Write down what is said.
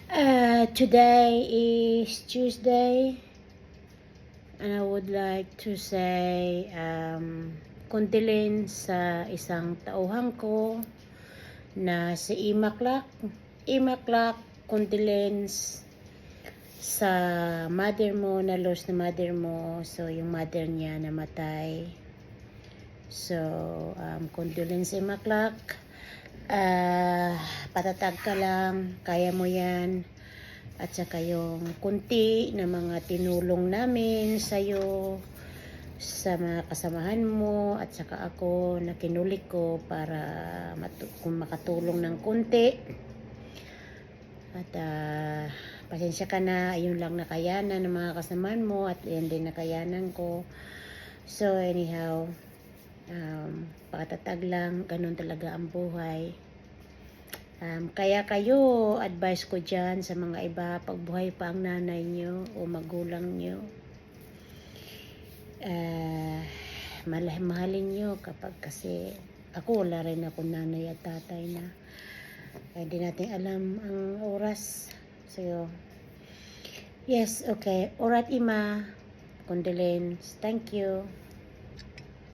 Today is Tuesday, and I would like to say condolence sa isang tauhan ko na si Imaklak. Imaklak, condolence sa mother mo, na lost na mother mo. So, yung mother niya namatay. So, condolence Imaklak. Patatag ka lang, kaya mo yan. At saka yung kunti na mga tinulong namin sa'yo, sa mga kasamahan mo, at saka ako na kinulik ko para kung makatulong ng kunti. At pasensya ka na, ayun lang nakayanan ng mga kasamahan mo at yan din nakayanan ko. So anyhow, pakatatag lang, ganun talaga ang buhay. Kaya kayo, advice ko dyan sa mga iba, pag buhay pa ang nanay nyo o magulang nyo, mahalin nyo kapag, kasi ako wala rin ako nanay at tatay na. Hindi natin alam ang oras. So, yes, okay. Orat Ima, condolence. Thank you.